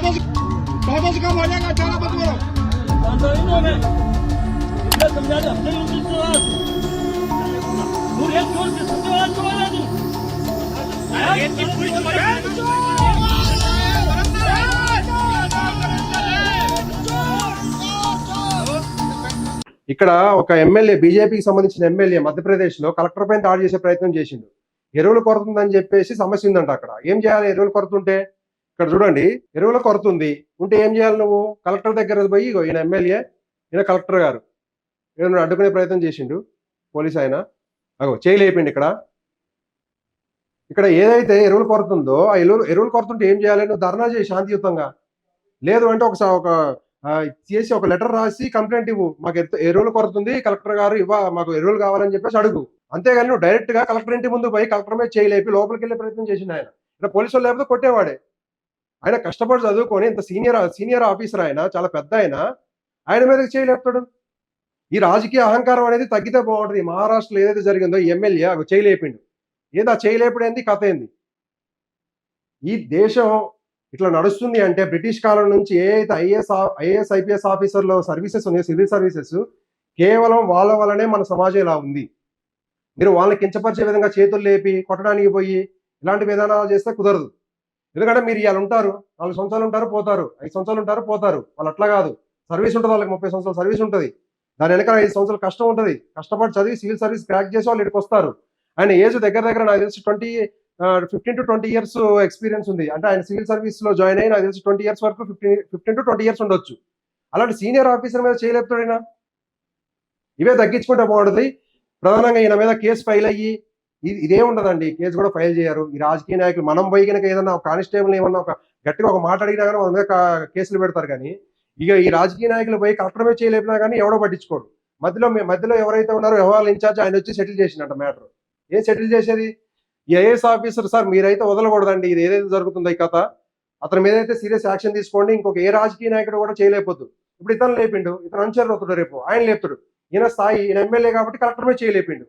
दादाजी का मारेगा चारा मत बोलो ఇక్కడ ఒక ఎమ్మెల్యే బీజేపీకి సంబంధించిన ఎమ్మెల్యే మధ్యప్రదేశ్ లో కలెక్టర్ పైన దాడి చేసే ప్రయత్నం చేసిండు. ఎరువులు కొరత ఉందని చెప్పేసి సమస్య ఉందంట. అక్కడ ఏం చేయాలి? ఎరువులు కొరత ఉంటే ఇక్కడ చూడండి, ఎరువుల కొరత ఉంది ఉంటే ఏం చేయాలి? నువ్వు కలెక్టర్ దగ్గర పోయి ఈయన ఎమ్మెల్యే, ఈయన కలెక్టర్ గారు ఏమైనా అడ్డుకునే ప్రయత్నం చేసిండు. పోలీస్ ఆయన అగో చేయలేపిండి. ఇక్కడ ఏదైతే ఎరువుల కొరత ఉందో ఆ ఎరువుల కొరత ఉంటే ఏం చేయాలి? నువ్వు ధర్నా చేయి శాంతియుతంగా. లేదు అంటే ఒక చేసి ఒక లెటర్ రాసి కంప్లైంట్ ఇవ్వు, మాకు ఎరువుల కొరత ఉంది, కలెక్టర్ గారు మాకు ఎరువులు కావాలని చెప్పేసి అడుగు. అంతేగాని నువ్వు డైరెక్ట్ గా కలెక్టర్ ఇంటి ముందు పోయి కలెక్టర్ మీద చేయలేపి లోపలికి వెళ్ళే ప్రయత్నం చేసిండు ఆయన. ఇక్కడ పోలీసులు లేకపోతే కొట్టేవాడే. ఆయన కష్టపడి చదువుకొని ఇంత సీనియర్ ఆఫీసర్, ఆయన చాలా పెద్ద ఆయన మీదకి చేయలేపుతాడు. ఈ రాజకీయ అహంకారం అనేది తగ్గితే బాగుంటుంది. మహారాష్ట్రలో ఏదైతే జరిగిందో ఈ ఎమ్మెల్యే అవి చేయలేపిండు. ఏదో ఆ చేయలేపుడు ఏంది, కథ ఏంది? ఈ దేశం ఇట్లా నడుస్తుంది అంటే బ్రిటిష్ కాలం నుంచి ఏదైతే ఐఏఎస్ ఐపీఎస్ ఆఫీసర్లో సర్వీసెస్ ఉన్నాయో, సివిల్ సర్వీసెస్, కేవలం వాళ్ళ వల్లనే మన సమాజం ఇలా ఉంది. మీరు వాళ్ళని కించపరిచే విధంగా చేతులు లేపి కొట్టడానికి పోయి ఇలాంటి విధానాలు చేస్తే కుదరదు. ఎందుకంటే మీరు ఇవాళ ఉంటారు, 4 సంవత్సరాలు ఉంటారు పోతారు, 5 సంవత్సరాలు ఉంటారు పోతారు. వాళ్ళు అట్లా కాదు, సర్వీస్ ఉంటుంది. వాళ్ళకి 30 సంవత్సరాల సర్వీస్ ఉంటుంది. దాని వెనక 5 సంవత్సరాలు కష్టం ఉంటుంది. కష్టపడి చదివి సివిల్ సర్వీస్ క్రాక్ చేసి వాళ్ళు ఇక్కడికి వస్తారు. ఆయన ఏజ్ దగ్గర నాకు తెలిసి 15 to 20 ఇయర్స్ ఎక్స్పీరియన్స్ ఉంది. అంటే ఆయన సివిల్ సర్వీస్ లో జాయిన్ అయ్యి నాకు తెలిసి 20 ఇయర్స్ వరకు 15 to 20 ఇయర్స్ ఉండొచ్చు. అలాంటి సీనియర్ ఆఫీసర్ మీద చేయలేపుతాడైనా. ఇవే తగ్గించుకుంటే బాగుంటుంది. ప్రధానంగా ఈయన మీద కేసు ఫైల్ అయ్యి ఇదే ఉండదండి, కేసు కూడా ఫైల్ చేయరు ఈ రాజకీయ నాయకులు. మనం పోయి కనుక ఏదన్నా ఒక కానిస్టేబుల్ ఏమన్నా గట్టిగా ఒక మాట అడిగినా కానీ మన మీద కేసులు పెడతారు. కానీ ఇక ఈ రాజకీయ నాయకులు పోయి కలెక్టర్ మీద చేయలేపినా కానీ ఎవడో పట్టించుకోడు. మధ్యలో ఎవరైతే ఉన్నారో వ్యవహారాల ఇన్ఛార్జ్ ఆయన వచ్చి సెటిల్ చేసినట్ట మ్యాటర్. ఏం సెటిల్ చేసేది? ఈ ఐఏఎస్ ఆఫీసర్ సార్ మీరైతే వదలకూడదండి, ఇది ఏదైతే జరుగుతుందో ఈ కథ, అతని మీద అయితే సీరియస్ యాక్షన్ తీసుకోండి. ఇంకొక ఏ రాజకీయ నాయకుడు కూడా చేయలేకపోద్దు. ఇప్పుడు ఇతను లేపిండు, ఇతను అనుచరులు అవుతాడు, రేపు ఆయన లేపుతాడు. ఈయన స్థాయి, ఈయన ఎమ్మెల్యే కాబట్టి కలెక్టర్ మీద చేయలేపిండు.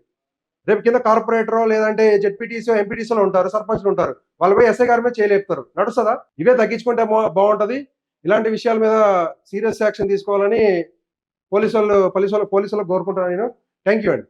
రేపు కింద కార్పొరేటరో లేదంటే జెడ్పీటీసీఓ ఎంపీటీసీలో ఉంటారు, సర్పంచ్లు ఉంటారు, వాళ్ళ పోయి ఎస్ఐ గారి మీద చేయలేపుతారు. నడుస్తుందా? ఇవే తగ్గించుకుంటే బాగుంటది. ఇలాంటి విషయాల మీద సీరియస్ యాక్షన్ తీసుకోవాలని పోలీసులు కోరుకుంటున్నాను నేను. థ్యాంక్ యూ అండి.